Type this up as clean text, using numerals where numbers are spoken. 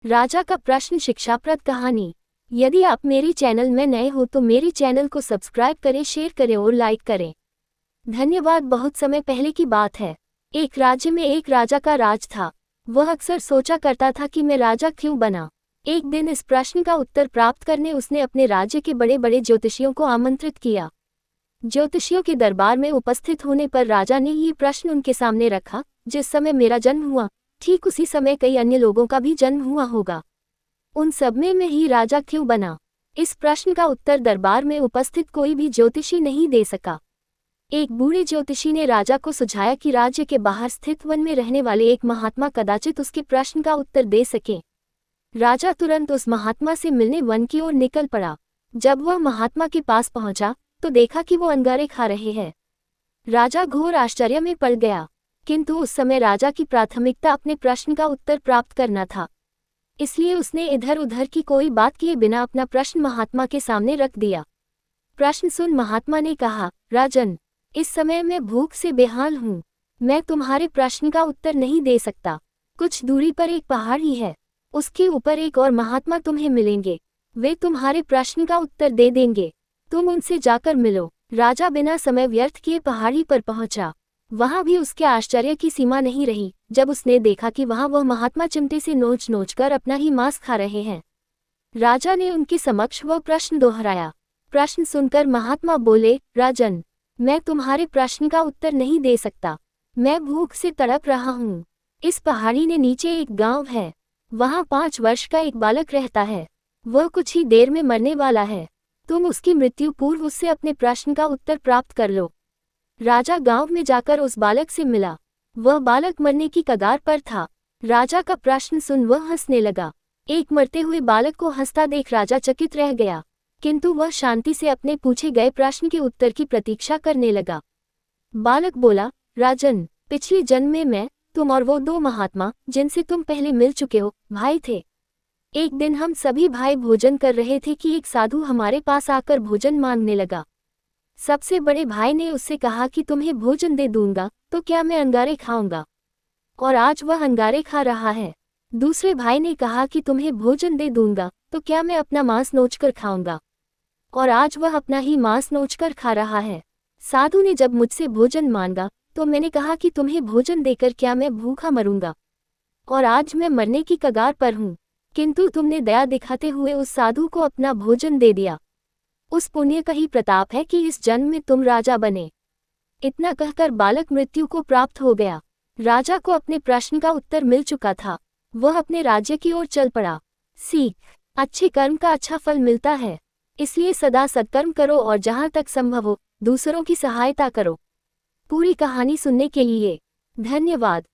राजा का प्रश्न शिक्षाप्रद कहानी। यदि आप मेरी चैनल में नए हो तो मेरी चैनल को सब्सक्राइब करें, शेयर करें और लाइक करें। धन्यवाद। बहुत समय पहले की बात है। एक राज्य में एक राजा का राज था। वह अक्सर सोचा करता था कि मैं राजा क्यों बना। एक दिन इस प्रश्न का उत्तर प्राप्त करने उसने अपने राज्य के बड़े बड़े ज्योतिषियों को आमंत्रित किया। ज्योतिषियों के दरबार में उपस्थित होने पर राजा ने ये प्रश्न उनके सामने रखा, जिस समय मेरा जन्म हुआ ठीक उसी समय कई अन्य लोगों का भी जन्म हुआ होगा। उन सब में मैं ही राजा क्यों बना? इस प्रश्न का उत्तर दरबार में उपस्थित कोई भी ज्योतिषी नहीं दे सका। एक बूढ़े ज्योतिषी ने राजा को सुझाया कि राज्य के बाहर स्थित वन में रहने वाले एक महात्मा कदाचित उसके प्रश्न का उत्तर दे सके। राजा तुरंत उस महात्मा से मिलने वन की ओर निकल पड़ा। जब वह महात्मा के पास पहुंचा तो देखा कि वो अंगारे खा रहे हैं। राजा घोर आश्चर्य में पड़ गया, किंतु उस समय राजा की प्राथमिकता अपने प्रश्न का उत्तर प्राप्त करना था। इसलिए उसने इधर उधर की कोई बात किए बिना अपना प्रश्न महात्मा के सामने रख दिया। प्रश्न सुन, महात्मा ने कहा, राजन, इस समय मैं भूख से बेहाल हूँ। मैं तुम्हारे प्रश्न का उत्तर नहीं दे सकता। कुछ दूरी पर एक पहाड़ ही है, उसके ऊपर एक और महात्मा तुम्हें मिलेंगे। वे तुम्हारे प्रश्न का उत्तर दे देंगे। तुम उनसे जाकर मिलो। राजा बिना समय व्यर्थ किए पहाड़ी पर पहुंचा। वहां भी उसके आश्चर्य की सीमा नहीं रही जब उसने देखा कि वहां वह महात्मा चिमटे से नोच नोच कर अपना ही मांस खा रहे हैं। राजा ने उनके समक्ष वह प्रश्न दोहराया। प्रश्न सुनकर महात्मा बोले, राजन, मैं तुम्हारे प्रश्न का उत्तर नहीं दे सकता। मैं भूख से तड़प रहा हूँ। इस पहाड़ी के नीचे एक गांव है। वहां 5 वर्ष का एक बालक रहता है। वह कुछ ही देर में मरने वाला है। तुम उसकी मृत्यु पूर्व उससे अपने प्रश्न का उत्तर प्राप्त कर लो। राजा गांव में जाकर उस बालक से मिला। वह बालक मरने की कगार पर था। राजा का प्रश्न सुन वह हंसने लगा। एक मरते हुए बालक को हंसता देख राजा चकित रह गया, किंतु वह शांति से अपने पूछे गए प्रश्न के उत्तर की प्रतीक्षा करने लगा। बालक बोला, राजन, पिछले जन्म में मैं, तुम और वो 2 महात्मा जिनसे तुम पहले मिल चुके हो, भाई थे। एक दिन हम सभी भाई भोजन कर रहे थे कि एक साधु हमारे पास आकर भोजन मांगने लगा। सबसे बड़े भाई ने उससे कहा कि तुम्हें भोजन दे दूंगा तो क्या मैं अंगारे खाऊंगा, और आज वह अंगारे खा रहा है। दूसरे भाई ने कहा कि तुम्हें भोजन दे दूंगा तो क्या मैं अपना मांस नोचकर खाऊंगा, और आज वह अपना ही मांस नोचकर खा रहा है। साधु ने जब मुझसे भोजन मांगा तो मैंने कहा कि तुम्हें भोजन देकर क्या मैं भूखा मरूंगा, और आज मैं मरने की कगार पर हूँ, किंतु तुमने दया दिखाते हुए उस साधु को अपना भोजन दे दिया। उस पुण्य का ही प्रताप है कि इस जन्म में तुम राजा बने। इतना कहकर बालक मृत्यु को प्राप्त हो गया। राजा को अपने प्रश्न का उत्तर मिल चुका था। वह अपने राज्य की ओर चल पड़ा। सीख, अच्छे कर्म का अच्छा फल मिलता है, इसलिए सदा सत्कर्म करो और जहां तक संभव हो दूसरों की सहायता करो। पूरी कहानी सुनने के लिए धन्यवाद।